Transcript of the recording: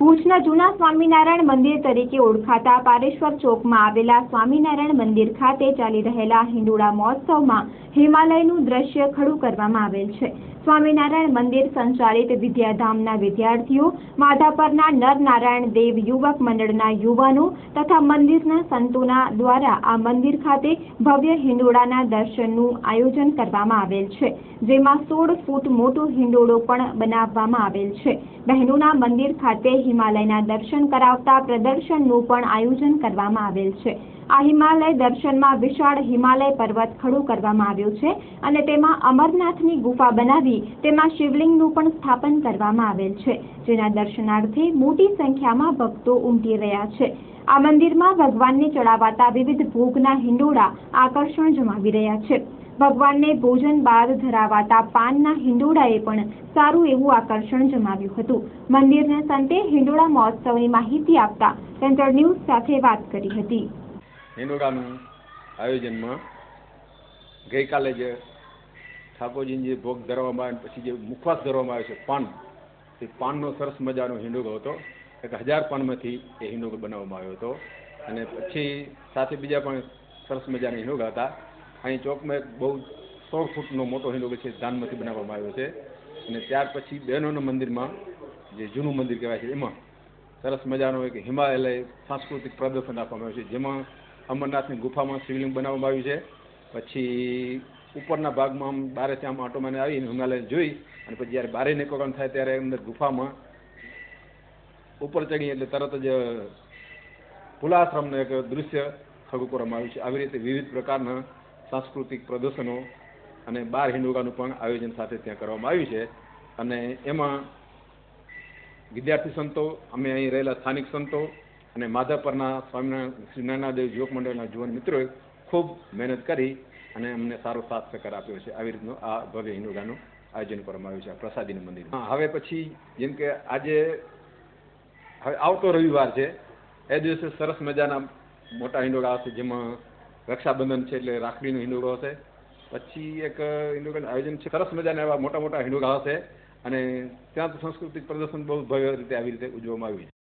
ભુજના જૂના સ્વામિનારાયણ મંદિર તરીકે ઓળખાતા પારેશ્વર ચોકમાં આવેલા સ્વામિનારાયણ મંદિર ખાતે ચાલી રહેલા હિંડોળા મહોત્સવમાં હિમાલયનું દ્રશ્ય ખડું કરવામાં આવેલ છે। સ્વામિનારાયણ મંદિર સંચાલિત વિદ્યાધામના વિદ્યાર્થીઓ, માધાપરના નરનારાયણ દેવ યુવક મંડળના યુવાનો તથા મંદિરના સંતોના દ્વારા આ મંદિર ખાતે ભવ્ય હિંડોળાના દર્શનનું આયોજન કરવામાં આવેલ છે, જેમાં 16 ફૂટ મોટો હિંડોળો પણ બનાવવામાં આવેલ છે। બહેનોના મંદિર ખાતે હિમાલયના દર્શન કરાવતા પ્રદર્શનનું પણ આયોજન કરવામાં આવેલ છે। આ હિમાલય દર્શનમાં વિશાળ હિમાલય પર્વત ખડો કરવામાં આવ્યો છે અને તેમાં અમરનાથની ગુફા બનાવી તેમાં શિવલિંગનું પણ સ્થાપન કરવામાં આવેલ છે, જેના દર્શનાર્થે મોટી સંખ્યામાં ભક્તો ઉમટી રહ્યા છે। આ મંદિરમાં ભગવાનને ચડાવાતા વિવિધ ભોગના હિંડોળા આકર્ષણ જમાવી રહ્યા છે। ભગવાનને ભોજન બાદ ધરાવાતા પાનના હિંડોળાએ પણ સારું એવું આકર્ષણ જમાવ્યું હતું। મંદિરના સંતે હિંડોળા મહોત્સવની માહિતી આપતા સેન્ટ્રલ ન્યૂઝ સાથે વાત કરી હતી। હિંડોળાનું આયોજનમાં ગઈકાલે જે ઠાકોરજીને જે ભોગ ધરવામાં આવે પછી જે મુખવાસ ધરવામાં આવે છે પાન, એ પાનનો સરસ મજાનો હિંડોળો હતો। 1000 પાનમાંથી એ હિંડોળો બનાવવામાં આવ્યો હતો અને પછી સાથે બીજા પણ સરસ મજાના હિંડોળા હતા। અહીં ચોકમાં એક બહુ 16 ફૂટનો મોટો હિંડોળો છે, ધાનમાંથી બનાવવામાં આવ્યો છે અને ત્યાર પછી બહેનોના મંદિરમાં જે જૂનું મંદિર કહેવાય છે એમાં સરસ મજાનો એક હિમાલય સાંસ્કૃતિક પ્રદર્શન આપવામાં આવ્યું છે, જેમાં અમરનાથની ગુફામાં શિવલિંગ બનાવવામાં આવ્યું છે। પછી ઉપરના ભાગમાં આમ બારેથી આમ આટોમાને આવીને હિમાલય જોઈ અને પછી જ્યારે બારે નીકળવાનું થાય ત્યારે અંદર ગુફામાં ઉપર ચડી એટલે તરત જ ફુલાશ્રમનું એક દૃશ્ય ખડું કરવામાં આવ્યું છે। આવી રીતે વિવિધ પ્રકારના સાંસ્કૃતિક પ્રદર્શનો અને 12 હિંડોળાનું પણ આયોજન સાથે ત્યાં કરવામાં આવ્યું છે અને એમાં વિદ્યાર્થી સંતો, અમે અહીં રહેલા સ્થાનિક સંતો અને માધાપરના સ્વામિનારાયણ શ્રી નાનાદેવ યુવક મંડળના જુવાન મિત્રોએ ખૂબ મહેનત કરી અને અમને સારો સાથ સહકાર આપ્યો છે। આવી રીતનું આ ભવ્ય હિંડોળાનું આયોજન કરવામાં આવ્યું છે પ્રસાદીના મંદિરમાં। હવે પછી જેમ કે આજે હવે આવતો રવિવાર છે, એ દિવસે સરસ મજાના મોટા હિંડોળા હશે, જેમાં રક્ષાબંધન છે એટલે રાખડીનો હિંડોળો હશે। પછી એક હિંડોળાનું આયોજન છે, સરસ મજાના એવા મોટા મોટા હિંડોળા હશે અને ત્યાં તો સાંસ્કૃતિક પ્રદર્શન બહુ ભવ્ય રીતે આવી રીતે ઉજવવામાં આવ્યું છે।